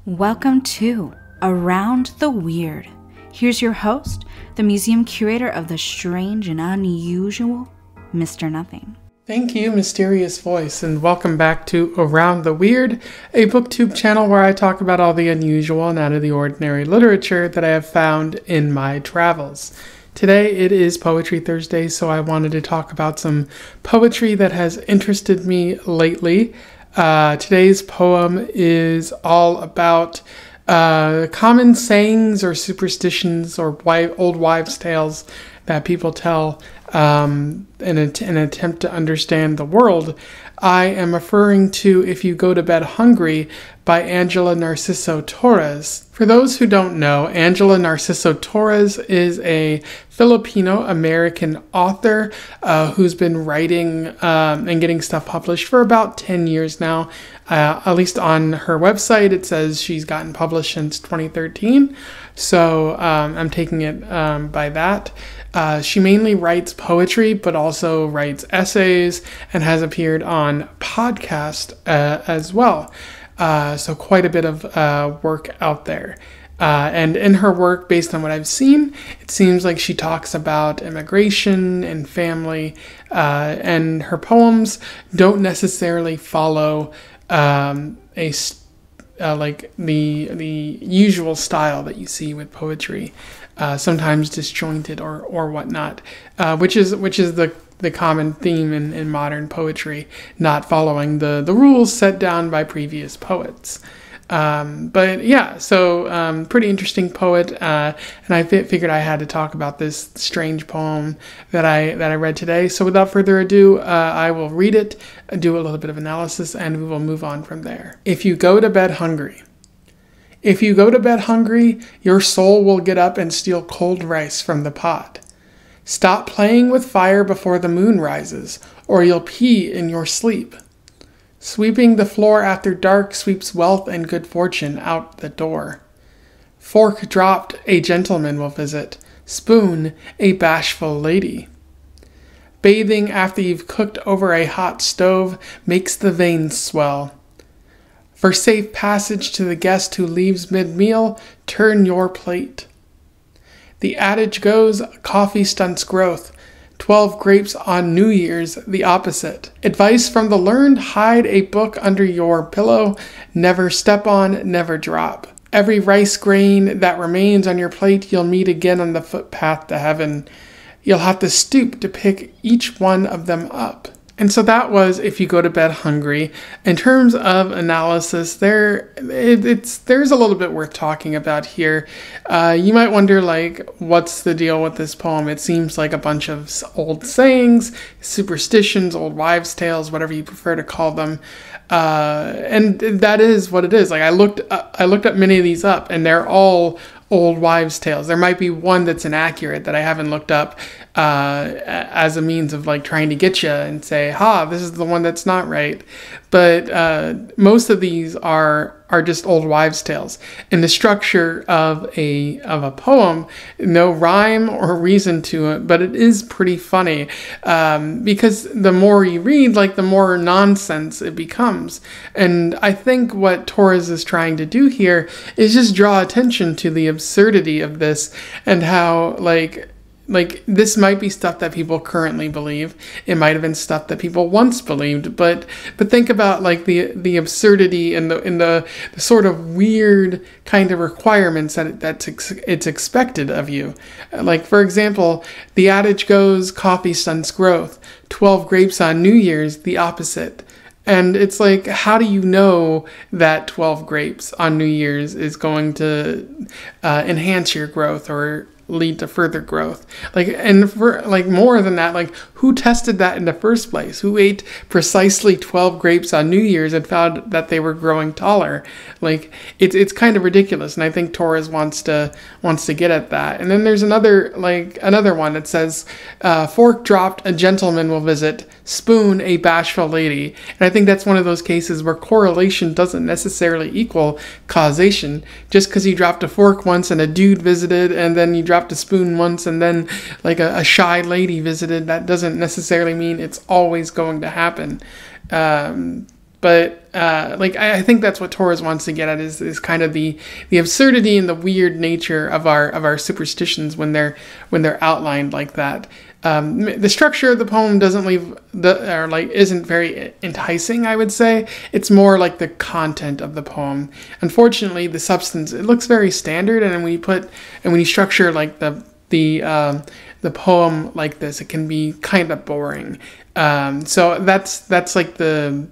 Welcome to Around the Weird. Here's your host, the museum curator of the strange and unusual, Mr. Nothing. Thank you, mysterious voice, and welcome back to Around the Weird, a booktube channel where I talk about all the unusual and out of the ordinary literature that I have found in my travels. Today it is Poetry Thursday, so I wanted to talk about some poetry that has interested me lately. Today's poem is all about common sayings or superstitions or old wives' tales that people tell in an attempt to understand the world. I am referring to If You Go to Bed Hungry by Angela Narciso Torres. For those who don't know, Angela Narciso Torres is a Filipino-American author who's been writing and getting stuff published for about 10 years now. At least on her website, it says she's gotten published since 2013. So I'm taking it by that. She mainly writes poetry, but also writes essays and has appeared on podcasts as well. So quite a bit of work out there. And in her work, based on what I've seen, it seems like she talks about immigration and family, and her poems don't necessarily follow like the usual style that you see with poetry, sometimes disjointed or whatnot, which is the common theme in modern poetry, not following the rules set down by previous poets. But yeah, so pretty interesting poet, and I figured I had to talk about this strange poem that I read today. So without further ado, I will read it, do a little bit of analysis, and we will move on from there. If you go to bed hungry. If you go to bed hungry, your soul will get up and steal cold rice from the pot. Stop playing with fire before the moon rises, or you'll pee in your sleep. Sweeping the floor after dark sweeps wealth and good fortune out the door. Fork dropped, a gentleman will visit. Spoon, a bashful lady. Bathing after you've cooked over a hot stove makes the veins swell. For safe passage to the guest who leaves mid-meal, turn your plate. The adage goes, coffee stunts growth. 12 grapes on New Year's, the opposite. Advice from the learned, hide a book under your pillow. Never step on, never drop. Every rice grain that remains on your plate, you'll meet again on the footpath to heaven. You'll have to stoop to pick each one of them up. And so that was If You Go to Bed Hungry. In terms of analysis, there's a little bit worth talking about here. You might wonder, like, what's the deal with this poem? It seems like a bunch of old sayings, superstitions, old wives' tales, whatever you prefer to call them. And that is what it is. Like, I looked up many of these up, and they're all old wives' tales. There might be one that's inaccurate that I haven't looked up as a means of like trying to get you and say, this is the one that's not right. But most of these are just old wives' tales. In the structure of a poem, no rhyme or reason to it, but it is pretty funny because the more you read, like the more nonsense it becomes. And I think what Torres is trying to do here is just draw attention to the absurdity of this and how like this might be stuff that people currently believe. It might have been stuff that people once believed, but think about like the absurdity and the sort of weird kind of requirements that it's expected of you. Like, for example, the adage goes, coffee stunts growth. 12 grapes on New Year's, the opposite. And it's like, how do you know that 12 grapes on New Year's is going to enhance your growth or lead to further growth? Like, and for like more than that, like, who tested that in the first place? Who ate precisely 12 grapes on New Year's and found that they were growing taller? Like, it's kind of ridiculous, and I think Torres wants to get at that. And then there's another one that says, fork dropped, a gentleman will visit. Spoon, a bashful lady. And I think that's one of those cases where correlation doesn't necessarily equal causation. Just because you dropped a fork once and a dude visited, and then you dropped a spoon once and then like a shy lady visited, that doesn't necessarily mean it's always going to happen. But like I think that's what Torres wants to get at is kind of the absurdity and the weird nature of our superstitions when they're outlined like that. The structure of the poem doesn't isn't very enticing, I would say. It's more like the content of the poem. Unfortunately, the substance, it looks very standard, and when you structure like the poem like this, it can be kind of boring. So that's like the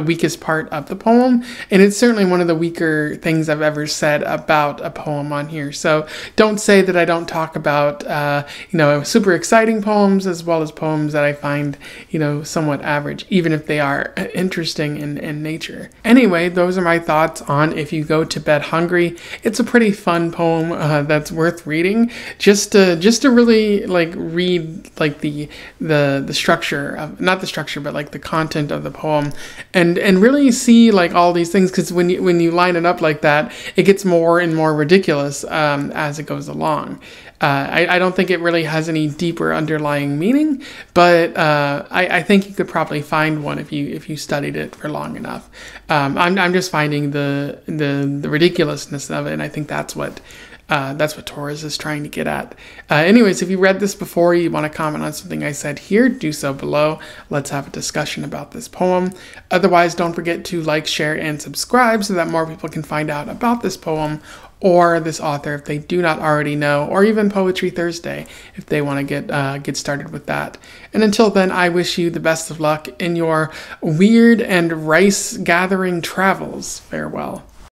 weakest part of the poem, and it's certainly one of the weaker things I've ever said about a poem on here. So don't say that I don't talk about super exciting poems as well as poems that I find somewhat average, even if they are interesting in nature. Anyway, those are my thoughts on If You Go to Bed Hungry. It's a pretty fun poem that's worth reading, just to really like read like the structure of, not the structure, but like the content of the poem, and really see like all these things, because when you line it up like that, it gets more and more ridiculous as it goes along. I don't think it really has any deeper underlying meaning, but I think you could probably find one if you studied it for long enough. I'm just finding the ridiculousness of it, and I think that's what Torres is trying to get at. Anyways, if you read this before, you want to comment on something I said here, do so below. Let's have a discussion about this poem. Otherwise, don't forget to like, share, and subscribe so that more people can find out about this poem or this author if they do not already know, or even Poetry Thursday if they want to get started with that. And until then, I wish you the best of luck in your weird and rice gathering travels. Farewell.